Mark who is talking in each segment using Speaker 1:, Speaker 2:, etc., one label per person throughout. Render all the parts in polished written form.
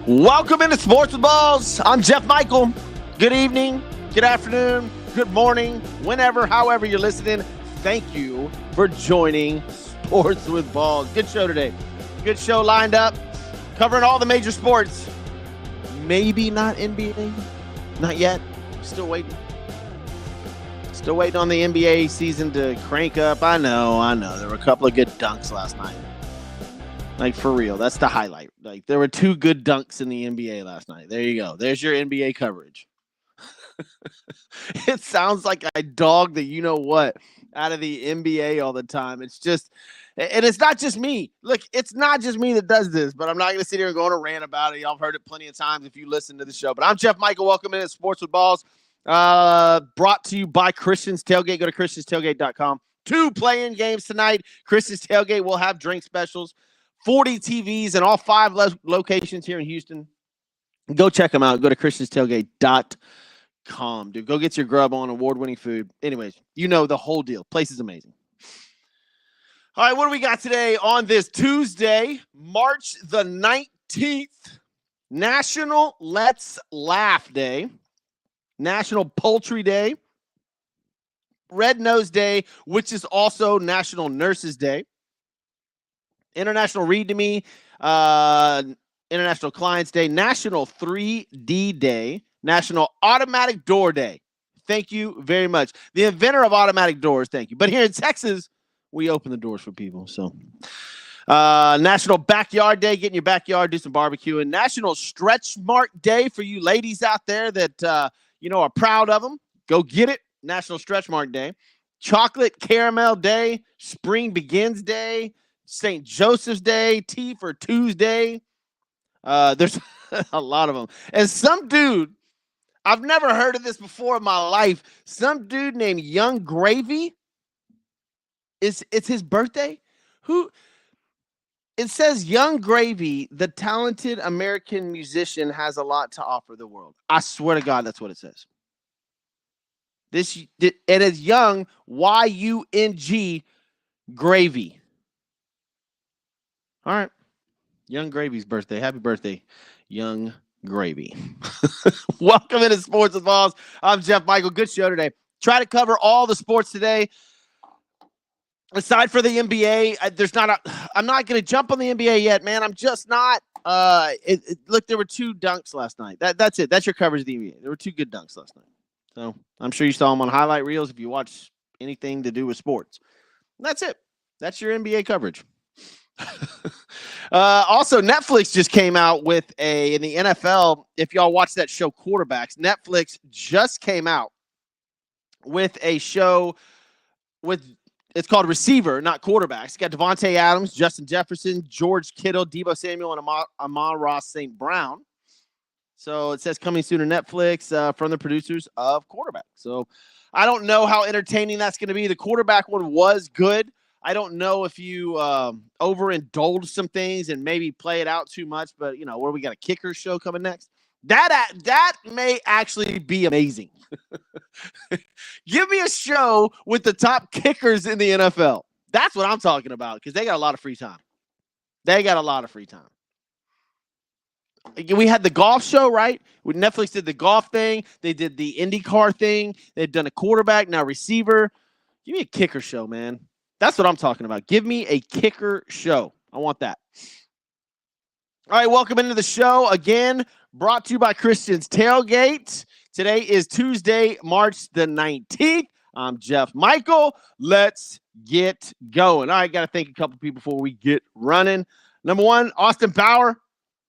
Speaker 1: Welcome into Sports with Balls. I'm Jeff Michael. Good evening, good afternoon, good morning, whenever, however you're listening. Thank you for joining Sports with Balls. Good show today. Good show lined up, covering all the major sports. Maybe not NBA. Not yet. Still waiting. Still waiting on the NBA season to crank up. I know. There were a couple of good dunks last night. Like, for real, that's the highlight. Like, there were two good dunks in the NBA last night. There you go. There's your NBA coverage. It sounds like I dog the you-know-what out of the NBA all the time. It's just, and it's not just me. Look, it's not just me that does this, but I'm not going to sit here and go on a rant about it. Y'all have heard it plenty of times if you listen to the show. But I'm Jeff Michael. Welcome in to Sports with Balls. Brought to you by Christian's Tailgate. Go to christianstailgate.com. 2 play-in games tonight. Christian's Tailgate will have drink specials. 40 TVs in all 5 locations here in Houston. Go check them out. Go to christianstailgate.com. Dude, go get your grub on award-winning food. Anyways, you know the whole deal. Place is amazing. All right, what do we got today on this Tuesday, March the 19th? National Let's Laugh Day. National Poultry Day. Red Nose Day, which is also National Nurses Day. International Read to Me, International Clients Day, National 3D Day, National Automatic Door Day. Thank you very much. The inventor of automatic doors, thank you. But here in Texas, we open the doors for people. So, National Backyard Day, get in your backyard, do some barbecuing. National Stretch Mark Day for you ladies out there that, are proud of them. Go get it. National Stretch Mark Day. Chocolate Caramel Day, Spring Begins Day, St. Joseph's Day, Tea for Tuesday. There's a lot of them. And some dude, I've never heard of this before in my life. Some dude named Young Gravy. It's his birthday. It says Young Gravy, the talented American musician, has a lot to offer the world. I swear to God, that's what it says. It is Young, Y-U-N-G, Gravy. All right. Young Gravy's birthday. Happy birthday, Young Gravy. Welcome into Sports with Balls. I'm Jeff Michael. Good show today. Try to cover all the sports today. Aside for the NBA, I'm not going to jump on the NBA yet, man. I'm just not. Look, there were 2 dunks last night. That's it. That's your coverage of the NBA. There were 2 good dunks last night. So I'm sure you saw them on highlight reels if you watch anything to do with sports. That's it. That's your NBA coverage. Also, Netflix just came out with in the NFL. If y'all watch that show Quarterbacks, Netflix just came out with a show it's called Receiver, not Quarterbacks. It's got Devontae Adams, Justin Jefferson, George Kittle, Deebo Samuel, and Amon-Ra St. Brown. So it says coming soon to Netflix from the producers of Quarterback. So I don't know how entertaining that's going to be. The quarterback one was good. I don't know if you overindulge some things and maybe play it out too much, but, where we got a kicker show coming next. That may actually be amazing. Give me a show with the top kickers in the NFL. That's what I'm talking about because they got a lot of free time. We had the golf show, right? Netflix did the golf thing. They did the IndyCar thing. They've done a quarterback, now receiver. Give me a kicker show, man. That's what I'm talking about. Give me a kicker show. I want that. All right, welcome into the show. Again, brought to you by Christian's Tailgate. Today is Tuesday, March the 19th. I'm Jeff Michael. Let's get going. All right, got to thank a couple people before we get running. Number 1, Austin Bauer,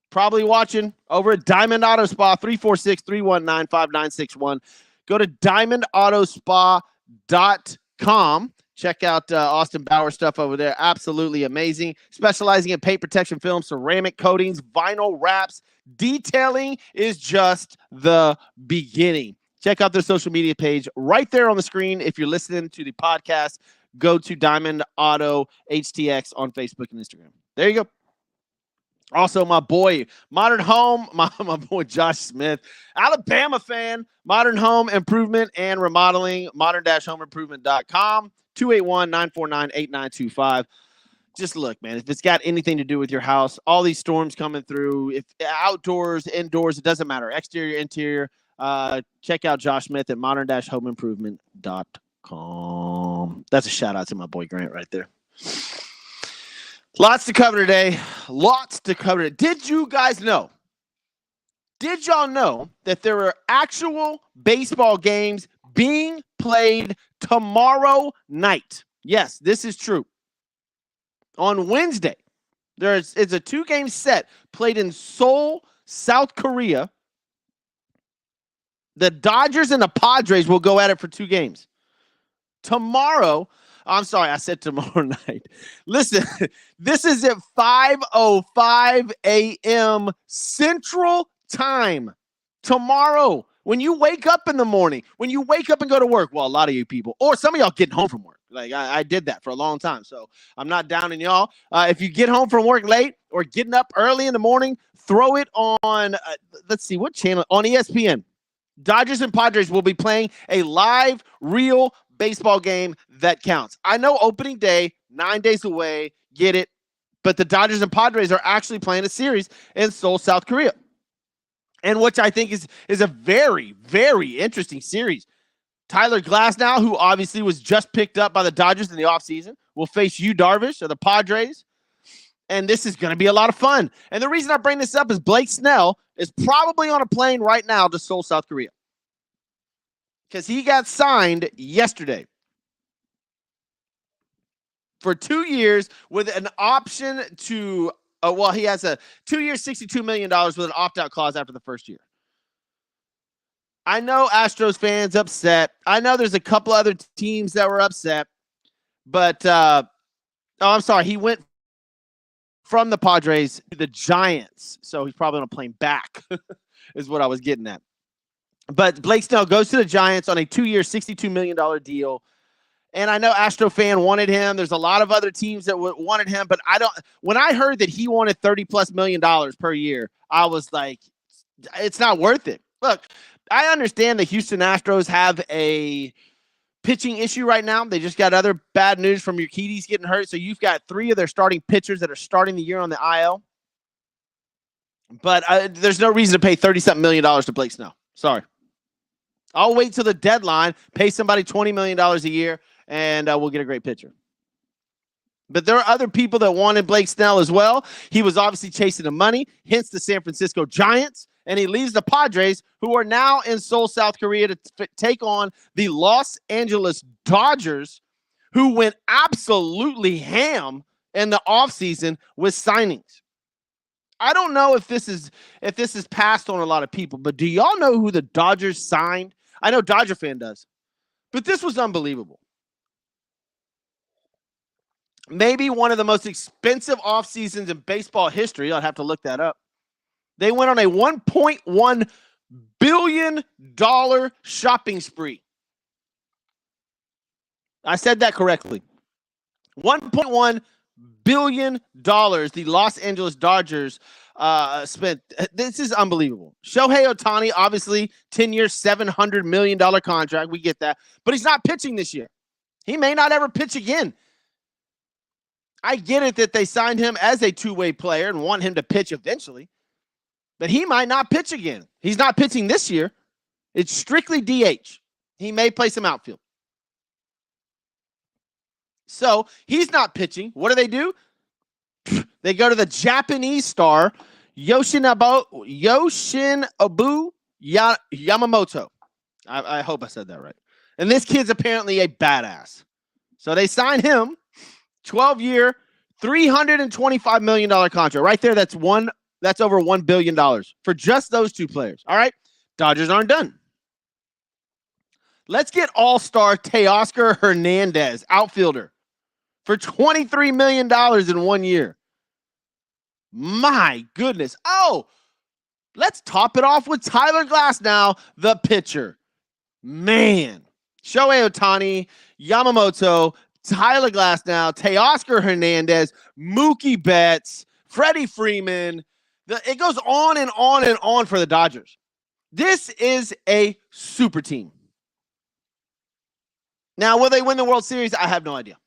Speaker 1: probably watching over at Diamond Auto Spa, 346-319-5961. Go to diamondautospa.com. Check out Austin Bauer stuff over there. Absolutely amazing. Specializing in paint protection film, ceramic coatings, vinyl wraps. Detailing is just the beginning. Check out their social media page right there on the screen. If you're listening to the podcast, go to Diamond Auto HTX on Facebook and Instagram. There you go. Also, my boy, Modern Home, my boy Josh Smith, Alabama fan, Modern Home Improvement and Remodeling, modern-homeimprovement.com, 281-949-8925. just look, man, if it's got anything to do with your house, all these storms coming through, if outdoors, indoors, it doesn't matter. Exterior, interior, check out Josh Smith at modern-homeimprovement.com. That's a shout out to my boy Grant right there. Lots to cover today. Lots to cover. Did you guys know? Did y'all know that there are actual baseball games being played tomorrow night? Yes, this is true. On Wednesday, it's a 2-game set played in Seoul, South Korea. The Dodgers and the Padres will go at it for 2 games. Tomorrow, I'm sorry, I said tomorrow night. Listen, this is at 5:05 a.m. Central Time. Tomorrow, when you wake up in the morning, when you wake up and go to work, well, a lot of you people, or some of y'all getting home from work. Like I did that for a long time, so I'm not downing y'all. If you get home from work late or getting up early in the morning, throw it on, let's see, what channel? On ESPN. Dodgers and Padres will be playing a live, real baseball game that counts. I know opening day, 9 days away, get it, but the Dodgers and Padres are actually playing a series in Seoul, South Korea. And which I think is a very, very interesting series. Tyler Glasnow, who obviously was just picked up by the Dodgers in the offseason, will face Yu Darvish of the Padres. And this is going to be a lot of fun. And the reason I bring this up is Blake Snell is probably on a plane right now to Seoul, South Korea. Because he got signed yesterday for 2 years with an option to, he has a 2 years, $62 million with an opt-out clause after the first year. I know Astros fans upset. I know there's a couple other teams that were upset. But, I'm sorry. He went from the Padres to the Giants. So he's probably on a plane back is what I was getting at. But Blake Snell goes to the Giants on a 2 year, $62 million deal. And I know Astro fan wanted him. There's a lot of other teams that wanted him. But when I heard that he wanted $30+ million per year, I was like, it's not worth it. Look, I understand the Houston Astros have a pitching issue right now. They just got other bad news from Urquidy's getting hurt. So you've got 3 of their starting pitchers that are starting the year on the IL. But there's no reason to pay $30-something million to Blake Snell. Sorry. I'll wait till the deadline, pay somebody $20 million a year, and we'll get a great pitcher. But there are other people that wanted Blake Snell as well. He was obviously chasing the money, hence the San Francisco Giants. And he leaves the Padres, who are now in Seoul, South Korea, to take on the Los Angeles Dodgers, who went absolutely ham in the offseason with signings. I don't know if this is passed on a lot of people, but do y'all know who the Dodgers signed? I know Dodger fan does, but this was unbelievable. Maybe one of the most expensive off seasons in baseball history. I'd have to look that up. They went on a $1.1 billion shopping spree. I said that correctly. $1.1 billion the Los Angeles Dodgers spent. This is unbelievable. Shohei Ohtani, obviously, 10-year, $700 million contract. We get that. But he's not pitching this year. He may not ever pitch again. I get it that they signed him as a two-way player and want him to pitch eventually. But he might not pitch again. He's not pitching this year. It's strictly DH. He may play some outfield. So he's not pitching. What do? They go to the Japanese star, Yoshinobu Yamamoto. I hope I said that right. And this kid's apparently a badass. So they sign him, 12-year, $325 million contract. Right there, that's over $1 billion for just those 2 players. All right, Dodgers aren't done. Let's get all-star Teoscar Hernandez, outfielder, for $23 million in 1 year. My goodness. Oh, let's top it off with Tyler Glasnow, the pitcher. Man. Shohei Ohtani, Yamamoto, Tyler Glasnow, Teoscar Hernandez, Mookie Betts, Freddie Freeman. It goes on and on and on for the Dodgers. This is a super team. Now, will they win the World Series? I have no idea.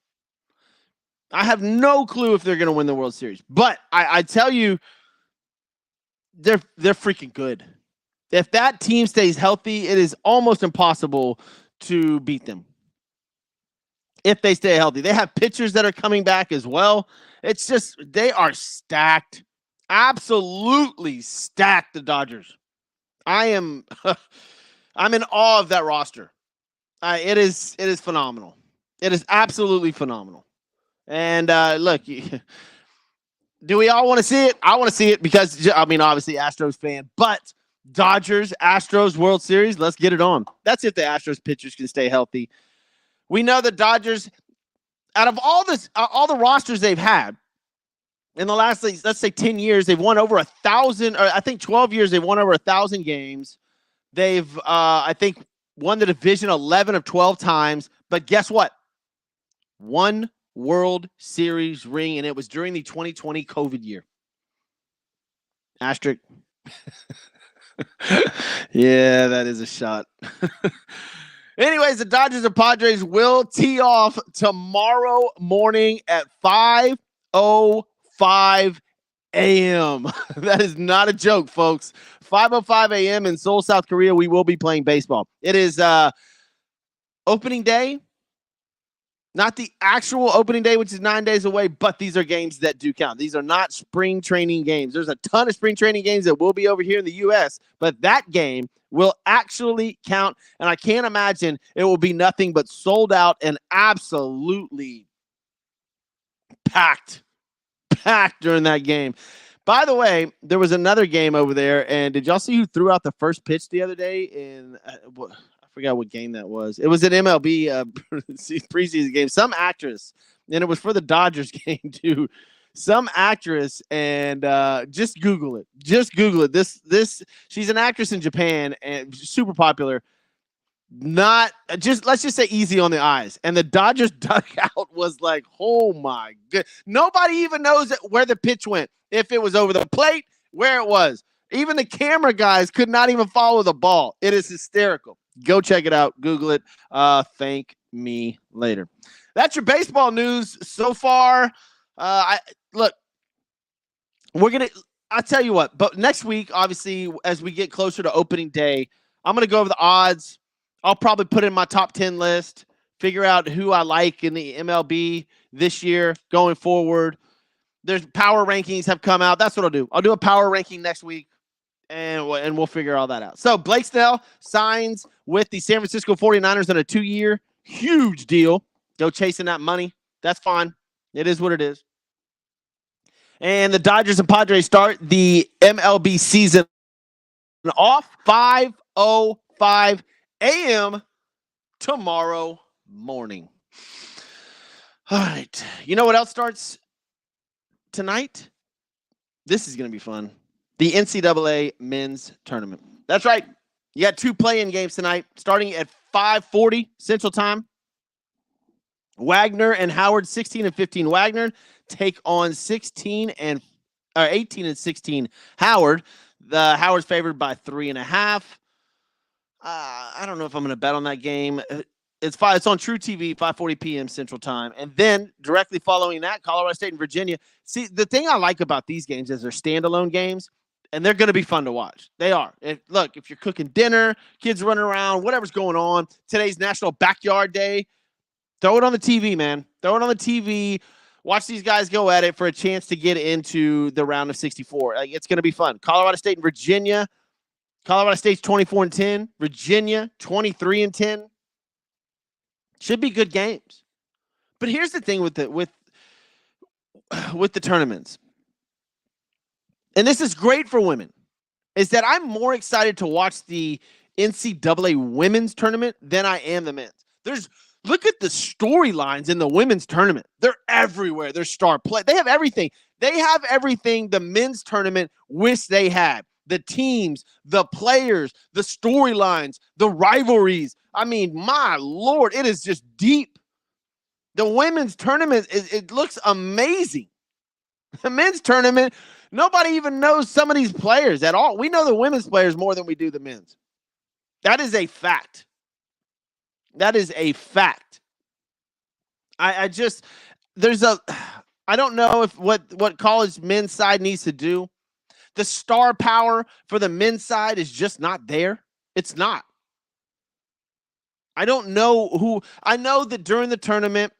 Speaker 1: I have no clue if they're going to win the World Series, but I tell you, they're freaking good. If that team stays healthy, it is almost impossible to beat them. If they stay healthy, they have pitchers that are coming back as well. It's just they are stacked, absolutely stacked. The Dodgers. I'm in awe of that roster. It is phenomenal. It is absolutely phenomenal. And look, do we all want to see it? I want to see it because, I mean, obviously Astros fan, but Dodgers, Astros World Series, let's get it on. That's if the Astros pitchers can stay healthy. We know the Dodgers, out of all the rosters they've had in the last, let's say 10 years, they've won over 1,000, or I think 12 years, they've won over 1,000 games. They've, I think, won the division 11 of 12 times. But guess what? One World Series ring, and it was during the 2020 COVID year. Asterisk. Yeah, that is a shot. Anyways, the Dodgers and Padres will tee off tomorrow morning at 5:05 a.m. That is not a joke, folks. 5:05 a.m. in Seoul, South Korea, we will be playing baseball. It is opening day. Not the actual opening day, which is 9 days away, but these are games that do count. These are not spring training games. There's a ton of spring training games that will be over here in the U.S., but that game will actually count, and I can't imagine it will be nothing but sold out and absolutely packed during that game. By the way, there was another game over there, and did y'all see who threw out the first pitch the other day in I forgot what game that was. It was an MLB preseason game. Some actress, and it was for the Dodgers game too. Some actress, and just Google it. Just Google it. This she's an actress in Japan and super popular. Not just, let's just say, easy on the eyes. And the Dodgers dugout was like, oh my god. Nobody even knows where the pitch went. If it was over the plate, where it was. Even the camera guys could not even follow the ball. It is hysterical. Go check it out. Google it. Thank me later. That's your baseball news so far. Look, I'll tell you what, but next week, obviously, as we get closer to opening day, I'm going to go over the odds. I'll probably put in my top 10 list, figure out who I like in the MLB this year going forward. There's power rankings have come out. That's what I'll do. I'll do a power ranking next week, and we'll figure all that out. So Blake Snell signs with the San Francisco 49ers on a 2-year. Huge deal. Go chasing that money. That's fine. It is what it is. And the Dodgers and Padres start the MLB season off 5:05 a.m. tomorrow morning. All right. You know what else starts tonight? This is going to be fun. The NCAA men's tournament. That's right. You got 2 play-in games tonight, starting at 5:40 Central Time. Wagner and Howard, 16 and 15. Wagner take on 18 and 16 Howard. The Howard's favored by 3.5. I don't know if I'm going to bet on that game. It's on True TV, 5:40 p.m. Central Time. And then directly following that, Colorado State and Virginia. See, the thing I like about these games is they're standalone games, and they're going to be fun to watch. They are. If you're cooking dinner, kids running around, whatever's going on, today's National Backyard Day, throw it on the TV, man. Throw it on the TV. Watch these guys go at it for a chance to get into the round of 64. It's going to be fun. Colorado State and Virginia. Colorado State's 24 and 10. Virginia 23 and 10. Should be good games. But here's the thing with the tournaments. And this is great for women. Is that I'm more excited to watch the NCAA women's tournament than I am the men's. Look at the storylines in the women's tournament. They're everywhere. They're star play. They have everything. They have everything the men's tournament wish they had. The teams, the players, the storylines, the rivalries. I mean, my Lord, it is just deep. The women's tournament, it looks amazing. The men's tournament, nobody even knows some of these players at all. We know the women's players more than we do the men's. That is a fact. That is a fact. I don't know if what college men's side needs to do. The star power for the men's side is just not there. It's not. I don't know who. I know that during the tournament,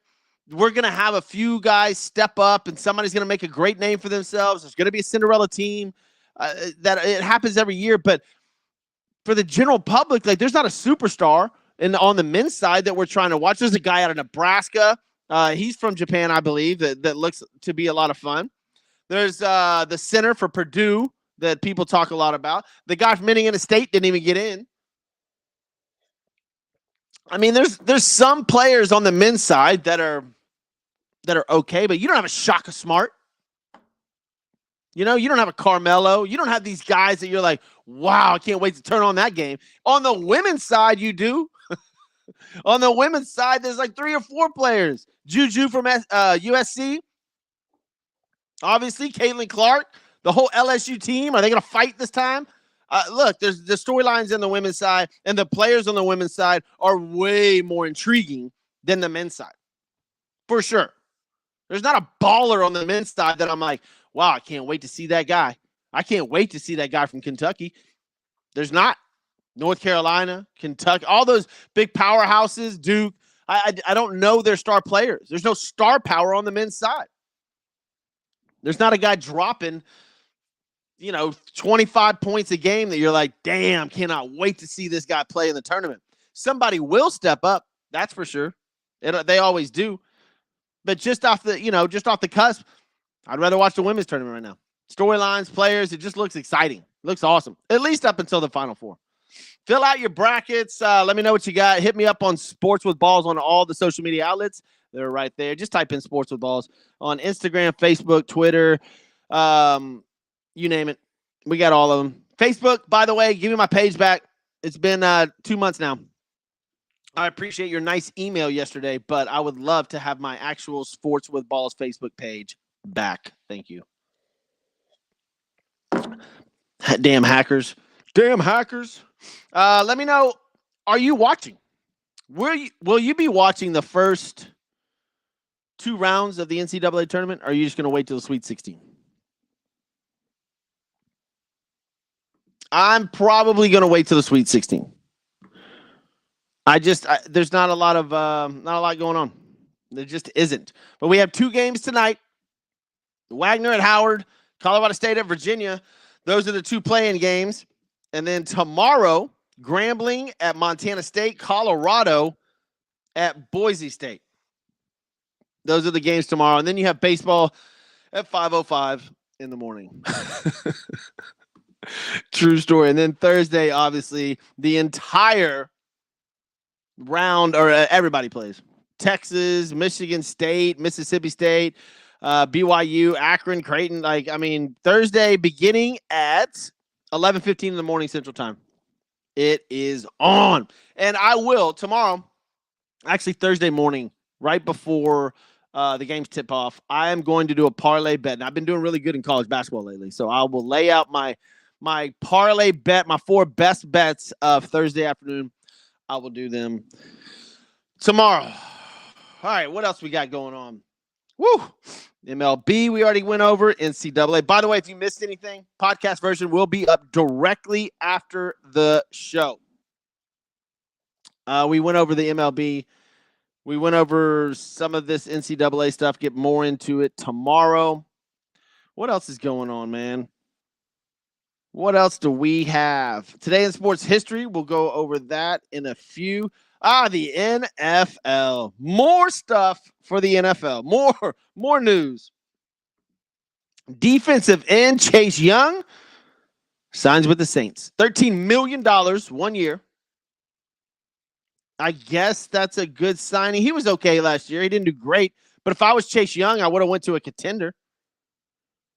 Speaker 1: we're going to have a few guys step up and somebody's going to make a great name for themselves. There's going to be a Cinderella team. That it happens every year. But for the general public, like, there's not a superstar on the men's side that we're trying to watch. There's a guy out of Nebraska. He's from Japan, I believe, that looks to be a lot of fun. There's the center for Purdue that people talk a lot about. The guy from Indiana State didn't even get in. I mean, there's some players on the men's side that are okay, but you don't have a Shaka Smart. You don't have a Carmelo. You don't have these guys that you're like, wow, I can't wait to turn on that game. On the women's side, you do. On the women's side, there's like 3 or 4 players. Juju from USC. Obviously, Caitlin Clark. The whole LSU team. Are they going to fight this time? Look, there's the storylines on the women's side, and the players on the women's side are way more intriguing than the men's side. For sure. There's not a baller on the men's side that I'm like, wow, I can't wait to see that guy. I can't wait to see that guy from Kentucky. There's not. North Carolina, Kentucky, all those big powerhouses, Duke. I don't know their star players. There's no star power on the men's side. There's not a guy dropping, 25 points a game that you're like, damn, cannot wait to see this guy play in the tournament. Somebody will step up, that's for sure. They always do. But just off the cusp, I'd rather watch the women's tournament right now. Storylines, players, it just looks exciting. It looks awesome, at least up until the Final Four. Fill out your brackets. Let me know what you got. Hit me up on Sports with Balls on all the social media outlets. They're right there. Just type in Sports with Balls on Instagram, Facebook, Twitter, you name it. We got all of them. Facebook, by the way, give me my page back. It's been 2 months now. I appreciate your nice email yesterday, but I would love to have my actual Sports with Balls Facebook page back. Thank you. Damn hackers. Damn hackers. Let me know, are you watching? Will you be watching the first 2 rounds of the NCAA tournament, or are you just going to wait till the Sweet 16? I'm probably going to wait till the Sweet 16. There's not a lot going on. There just isn't. But we have 2 games tonight. Wagner at Howard, Colorado State at Virginia. Those are the 2 playing games. And then tomorrow, Grambling at Montana State, Colorado at Boise State. Those are the games tomorrow. And then you have baseball at 5:05 in the morning. True story. And then Thursday, obviously, the entire round, or everybody plays. Texas, Michigan State, Mississippi State, BYU, Akron, Creighton. Thursday beginning at 11:15 in the morning Central Time. It is on. And I will tomorrow, actually Thursday morning, right before the games tip off, I am going to do a parlay bet. And I've been doing really good in college basketball lately. So I will lay out my parlay bet, my 4 best bets of Thursday afternoon. I will do them tomorrow. All right, what else we got going on? Woo! MLB, we already went over. NCAA. By the way, if you missed anything, podcast version will be up directly after the show. We went over the MLB. We went over some of this NCAA stuff. Get more into it tomorrow. What else is going on, man? What else do we have? Today in sports history, we'll go over that in a few. The NFL. More stuff for the NFL. More news. Defensive end Chase Young signs with the Saints. $13 million 1 year. I guess that's a good signing. He was okay last year. He didn't do great. But if I was Chase Young, I would have went to a contender.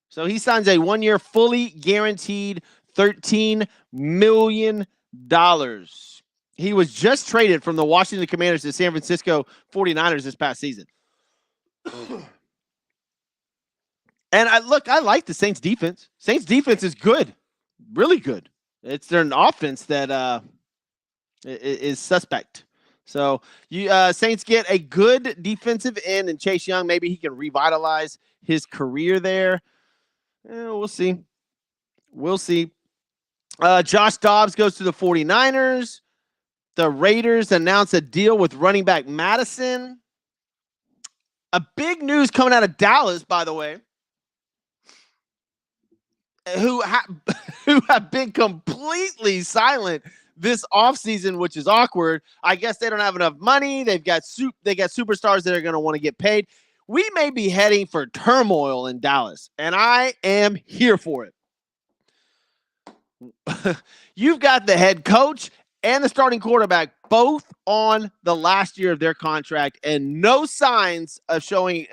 Speaker 1: So he signs a 1 year fully guaranteed $13 million. He was just traded from the Washington Commanders to San Francisco 49ers this past season. And I like the Saints defense. Saints defense is good. Really good. It's their offense that is suspect. So you Saints get a good defensive end and Chase Young. Maybe he can revitalize his career there. We'll see. We'll see. Josh Dobbs goes to the 49ers. The Raiders announce a deal with running back Madison. A big news coming out of Dallas, by the way, who have been completely silent this offseason, which is awkward. I guess they don't have enough money. They got superstars that are going to want to get paid. We may be heading for turmoil in Dallas, and I am here for it. You've got the head coach and the starting quarterback both on the last year of their contract, and no signs of showing.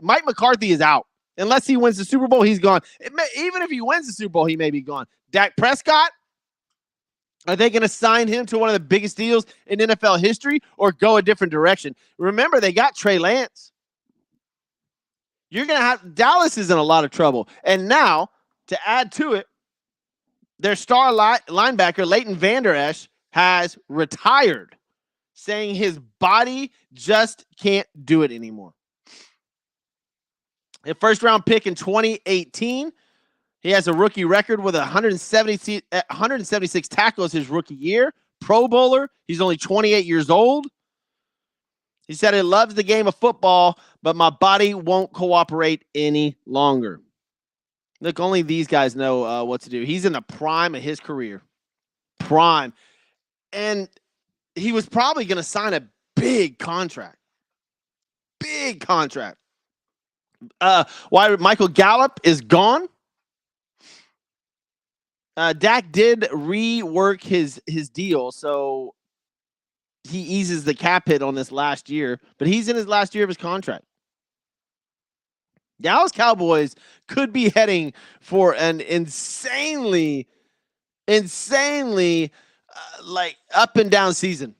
Speaker 1: Mike McCarthy is out. Unless he wins the Super Bowl, he's gone. Even if he wins the Super Bowl, he may be gone. Dak Prescott, are they going to sign him to one of the biggest deals in NFL history or go a different direction? Remember, they got Trey Lance. You're going to have – Dallas is in a lot of trouble. And now, to add to it, their star linebacker, Leighton Vander Esch, has retired, saying his body just can't do it anymore. A first-round pick in 2018. He has a rookie record with 176 tackles his rookie year. Pro Bowler. He's only 28 years old. He said he loves the game of football, but my body won't cooperate any longer. Look, only these guys know what to do. He's in the prime of his career. Prime. And he was probably going to sign a big contract. Big contract. Why Michael Gallup is gone. Dak did rework his deal, so he eases the cap hit on this last year, but he's in his last year of his contract. Dallas Cowboys could be heading for an insanely like up and down season.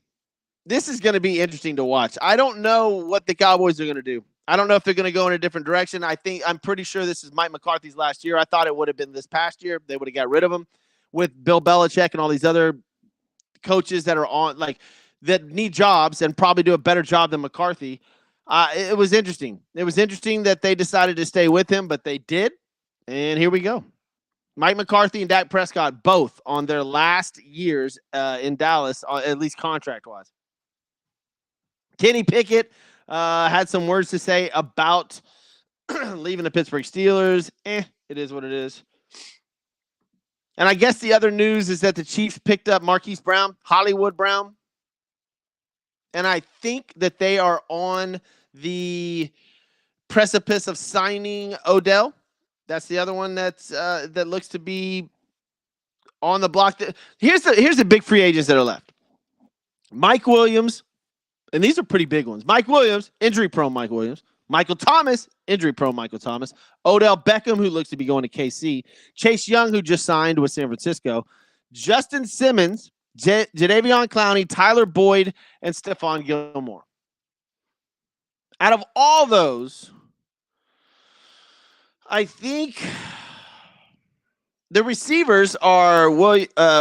Speaker 1: This is going to be interesting to watch. I don't know what the Cowboys are going to do. I don't know if they're going to go in a different direction. I'm pretty sure this is Mike McCarthy's last year. I thought it would have been this past year. They would have got rid of him with Bill Belichick and all these other coaches that are on that need jobs and probably do a better job than McCarthy. It was interesting. It was interesting that they decided to stay with him, but they did. And here we go. Mike McCarthy and Dak Prescott both on their last years in Dallas, at least contract-wise. Kenny Pickett had some words to say about leaving the Pittsburgh Steelers. It is what it is. And I guess the other news is that the Chiefs picked up Marquise Brown, Hollywood Brown. And I think that they are on the precipice of signing Odell. That's the other one that looks to be on the block. Here's the big free agents that are left. Mike Williams, and these are pretty big ones. Mike Williams, injury-prone Mike Williams. Michael Thomas, injury-prone Michael Thomas. Odell Beckham, who looks to be going to KC. Chase Young, who just signed with San Francisco. Justin Simmons, Jadeveon Clowney, Tyler Boyd, and Stephon Gilmore. Out of all those, I think the receivers are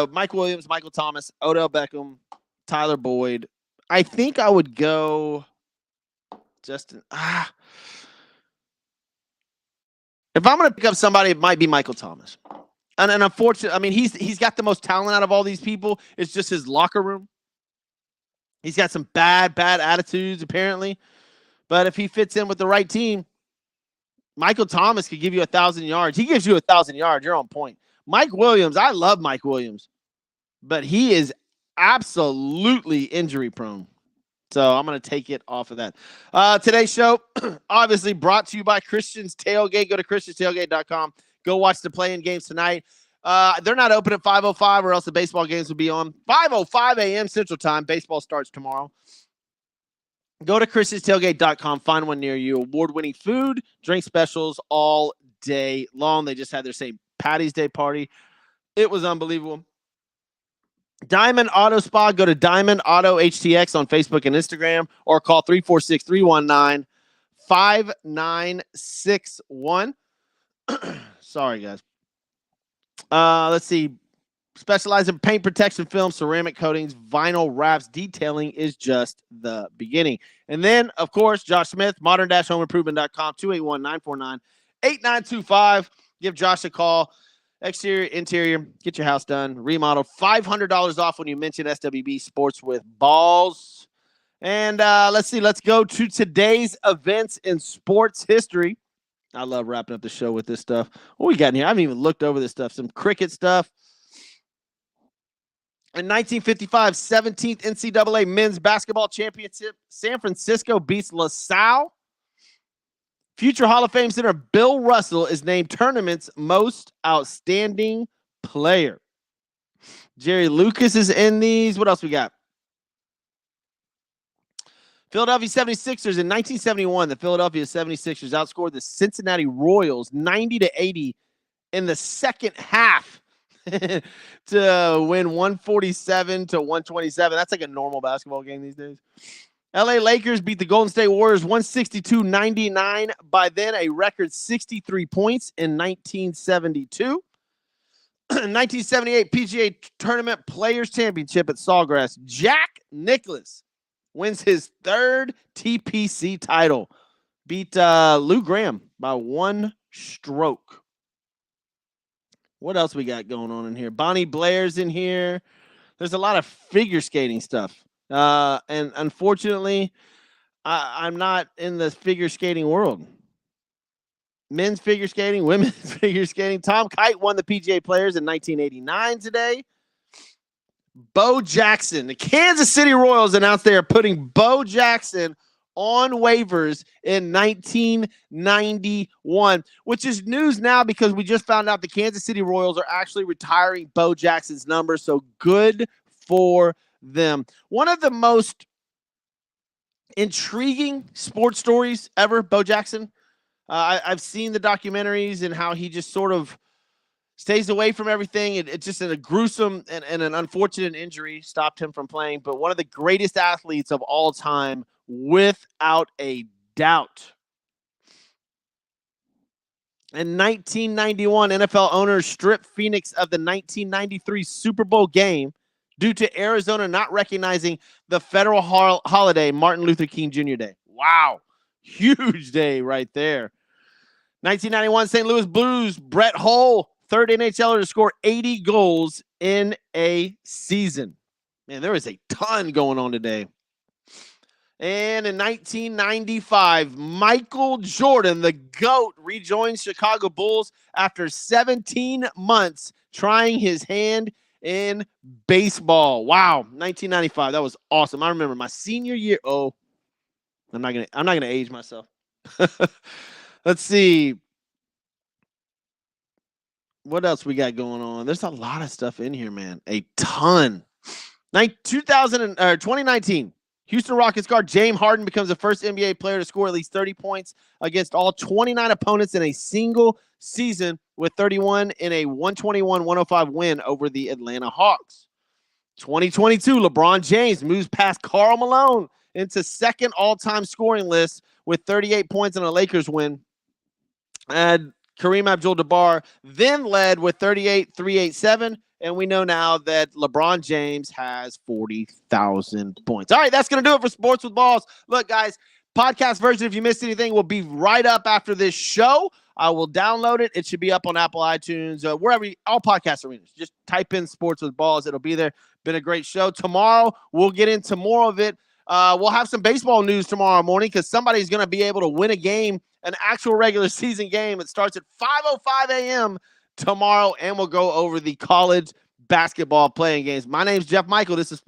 Speaker 1: Mike Williams, Michael Thomas, Odell Beckham, Tyler Boyd. I think I would go Justin. If I'm going to pick up somebody, it might be Michael Thomas. And unfortunately, I mean, he's got the most talent out of all these people. It's just his locker room. He's got some bad attitudes, apparently. But if he fits in with the right team, Michael Thomas could give you 1,000 yards. He gives you 1,000 yards. You're on point. Mike Williams, I love Mike Williams, but he is absolutely injury prone. So I'm going to take it off of that. Today's show, obviously brought to you by Christian's Tailgate. Go to christianstailgate.com. Go watch the play-in games tonight. They're not open at 5:05 or else the baseball games will be on. 5:05 a.m. Central Time. Baseball starts tomorrow. Go to christianstailgate.com. Find one near you. Award-winning food, drink specials all day long. They just had their St. Patty's Day party. It was unbelievable. Diamond Auto Spa. Go to Diamond Auto HTX on Facebook and Instagram or call 346-319-5961. Sorry, guys. Let's see. Specialize in paint protection film, ceramic coatings, vinyl wraps. Detailing is just the beginning. And then, of course, Josh Smith, modern-homeimprovement.com, 281-949-8925. Give Josh a call. Exterior, interior, get your house done, remodel. $500 off when you mention SWB Sports with Balls. And let's see. Let's go to today's events in sports history. I love wrapping up the show with this stuff. What we got in here? I haven't even looked over this stuff. Some cricket stuff. In 1955, 17th NCAA Men's Basketball Championship, San Francisco beats LaSalle. Future Hall of Fame center Bill Russell is named tournament's most outstanding player. Jerry Lucas is in these. What else we got? Philadelphia 76ers in 1971. The Philadelphia 76ers outscored the Cincinnati Royals 90-80 in the second half to win 147-127. That's like a normal basketball game these days. LA Lakers beat the Golden State Warriors 162-99 by then a record 63 points in 1972. 1978 PGA Tournament Players Championship at Sawgrass. Jack Nicklaus wins his third TPC title. Beat Lou Graham by 1 stroke. What else we got going on in here? Bonnie Blair's in here. There's a lot of figure skating stuff. And unfortunately, I'm not in the figure skating world. Men's figure skating, women's figure skating. Tom Kite won the PGA Players in 1989 today. Bo Jackson. The Kansas City Royals announced they are putting Bo Jackson on waivers in 1991, which is news now because we just found out the Kansas City Royals are actually retiring Bo Jackson's number. So good for them. One of the most intriguing sports stories ever, Bo Jackson. I've seen the documentaries and how he just sort of stays away from everything. It's just a gruesome and an unfortunate injury stopped him from playing, but one of the greatest athletes of all time, without a doubt. In 1991, NFL owners stripped Phoenix of the 1993 Super Bowl game due to Arizona not recognizing the federal holiday, Martin Luther King Jr. Day. Wow. Huge day right there. 1991 St. Louis Blues, Brett Hull, third NHLer to score 80 goals in a season. Man, there is a ton going on today. And in 1995, Michael Jordan, the GOAT, rejoins Chicago Bulls after 17 months trying his hand in baseball. Wow, 1995. That was awesome. I remember my senior year. Oh, I'm not gonna age myself. Let's see. What else we got going on? There's a lot of stuff in here, man. A ton. 2019. Houston Rockets guard James Harden becomes the first NBA player to score at least 30 points against all 29 opponents in a single season, with 31 in a 121-105 win over the Atlanta Hawks. 2022, LeBron James moves past Karl Malone into second all-time scoring list with 38 points in a Lakers win. And Kareem Abdul-Jabbar then led with 38-387. And we know now that LeBron James has 40,000 points. All right, that's going to do it for Sports with Balls. Look, guys, podcast version, if you missed anything, will be right up after this show. I will download it. It should be up on Apple iTunes, wherever, all podcast arenas. Just type in Sports with Balls. It'll be there. Been a great show. Tomorrow, we'll get into more of it. We'll have some baseball news tomorrow morning because somebody's going to be able to win a game, an actual regular season game. It starts at 5:05 a.m. tomorrow, and we'll go over the college basketball playing games. My name's Jeff Michael. This is